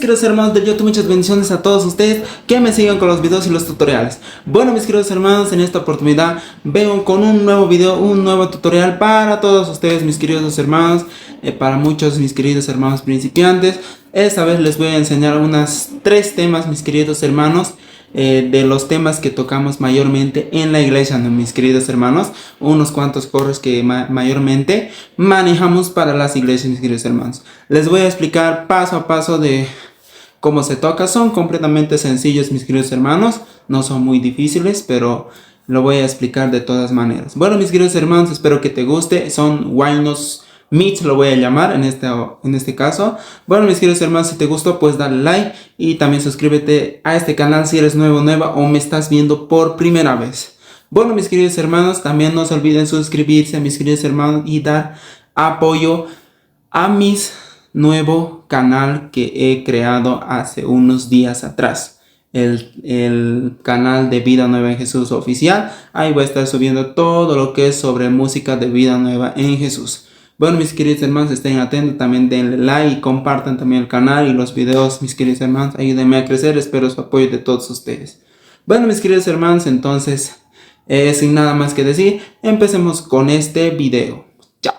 queridos hermanos del YouTube, muchas bendiciones a todos ustedes que me sigan con los videos y los tutoriales. Bueno, mis queridos hermanos, en esta oportunidad vengo con un nuevo video, un nuevo tutorial para todos ustedes, mis queridos hermanos, para muchos mis queridos hermanos principiantes. Esta vez les voy a enseñar unas 3 temas, mis queridos hermanos, de los temas que tocamos mayormente en la iglesia, ¿no, mis queridos hermanos? Unos cuantos coros que mayormente manejamos para las iglesias, mis queridos hermanos. Les voy a explicar paso a paso de cómo se toca. Son completamente sencillos, mis queridos hermanos, no son muy difíciles, pero lo voy a explicar de todas maneras. Bueno, mis queridos hermanos, espero que te guste. Son Wainos Meets, lo voy a llamar en este caso. Bueno, mis queridos hermanos, si te gustó, pues dale like y también suscríbete a este canal si eres nueva o me estás viendo por primera vez. Bueno, mis queridos hermanos, también no se olviden suscribirse, mis queridos hermanos, y dar apoyo a mi nuevo canal que he creado hace unos días atrás. El canal de Vida Nueva en Jesús oficial. Ahí voy a estar subiendo todo lo que es sobre música de Vida Nueva en Jesús. Bueno, mis queridos hermanos, estén atentos, también denle like y compartan también el canal y los videos, mis queridos hermanos. Ayúdenme a crecer, espero su apoyo de todos ustedes. Bueno, mis queridos hermanos, entonces, sin nada más que decir, empecemos con este video. Chao.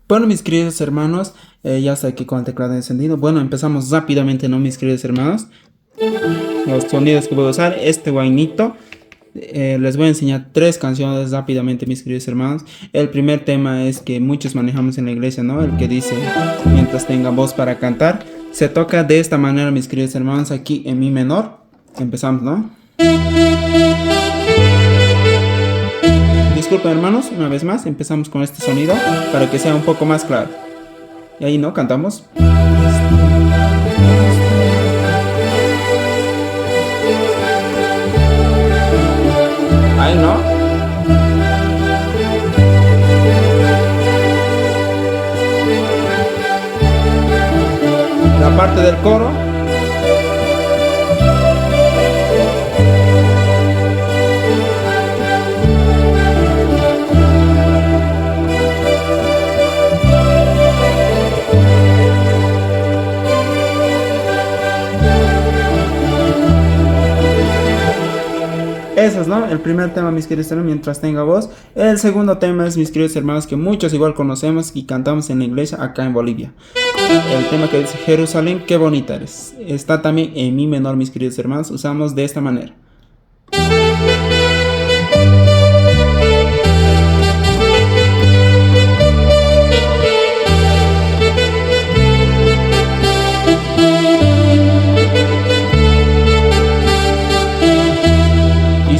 Bueno, mis queridos hermanos, ya estoy aquí con el teclado encendido. Bueno, empezamos rápidamente, ¿no, mis queridos hermanos? Los sonidos que voy a usar, este guainito. Les voy a enseñar 3 canciones rápidamente, mis queridos hermanos. El primer tema es que muchos manejamos en la iglesia, ¿no? El que dice, mientras tenga voz para cantar. Se toca de esta manera, mis queridos hermanos, aquí en mi menor. Empezamos, ¿no? Disculpen, hermanos, una vez más, empezamos con este sonido para que sea un poco más claro. Y ahí, ¿no? Cantamos. Ahí, ¿no? La parte del coro. Eso es, ¿no? El primer tema, mis queridos hermanos, mientras tenga voz. El segundo tema es, mis queridos hermanos, que muchos igual conocemos y cantamos en la iglesia acá en Bolivia. El tema que dice, Jerusalén, qué bonita eres. Está también en mi menor, mis queridos hermanos. Usamos de esta manera.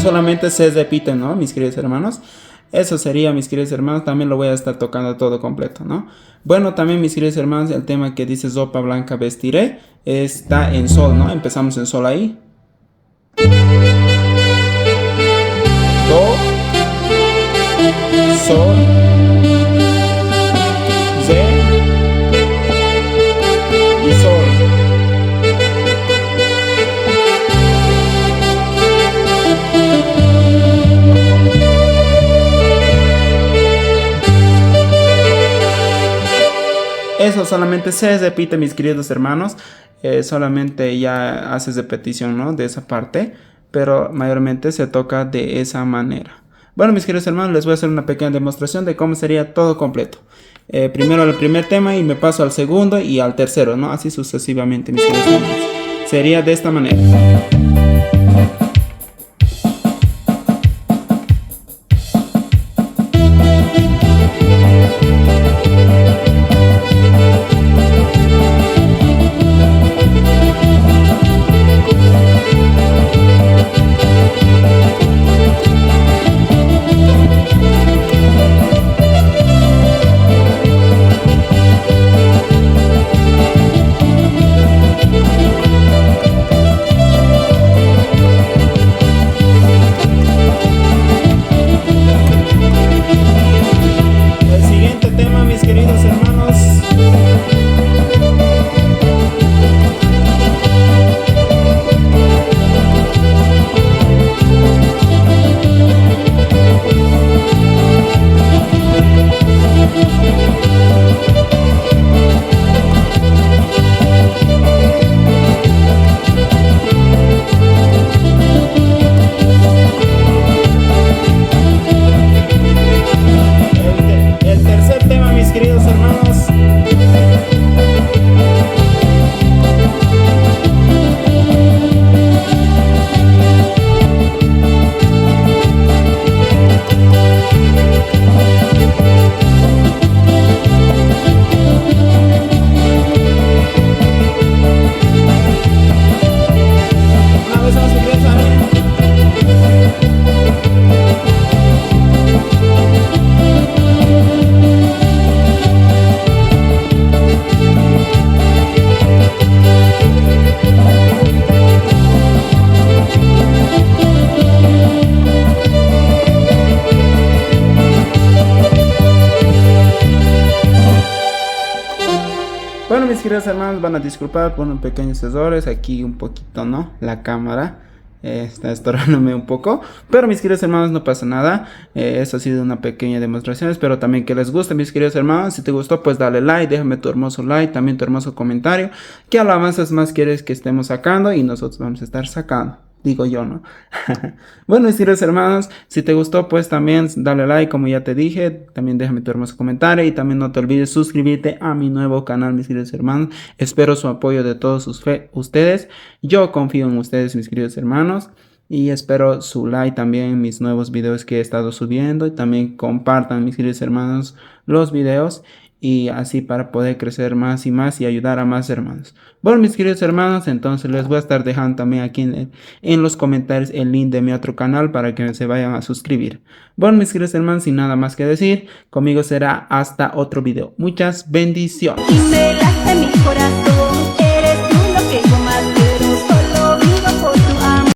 Solamente se repite, ¿no, mis queridos hermanos? Eso sería, mis queridos hermanos. También lo voy a estar tocando todo completo, ¿no? Bueno, también, mis queridos hermanos, el tema que dice ropa blanca vestiré está en sol, ¿no? Empezamos en sol ahí. Do, sol, re y sol. Eso solamente se repite, mis queridos hermanos. Solamente ya haces repetición, ¿no? De esa parte. Pero mayormente se toca de esa manera. Bueno, mis queridos hermanos, les voy a hacer una pequeña demostración de cómo sería todo completo. Primero el primer tema y me paso al segundo y al tercero, ¿no? Así sucesivamente, mis queridos hermanos. Sería de esta manera. mis queridos hermanos, van a disculpar por unos pequeños errores. Aquí un poquito, ¿no? La cámara está estorándome un poco, pero mis queridos hermanos, no pasa nada. Eso ha sido una pequeña demostración. Espero también que les guste, mis queridos hermanos. Si te gustó, pues dale like, déjame tu hermoso like, también tu hermoso comentario. ¿Qué alabanzas más quieres que estemos sacando? Y nosotros vamos a estar sacando, digo yo, ¿no? Bueno, mis queridos hermanos, si te gustó, pues también dale like, como ya te dije. También déjame tu hermoso comentario. Y también no te olvides suscribirte a mi nuevo canal, mis queridos hermanos. Espero su apoyo de todos ustedes. Yo confío en ustedes, mis queridos hermanos. Y espero su like también en mis nuevos videos que he estado subiendo. Y también compartan, mis queridos hermanos, los videos. Y así para poder crecer más y más y ayudar a más hermanos. Bueno, mis queridos hermanos, entonces les voy a estar dejando también aquí en los comentarios el link de mi otro canal para que se vayan a suscribir. Bueno, mis queridos hermanos, sin nada más que decir, conmigo será hasta otro video. Muchas bendiciones.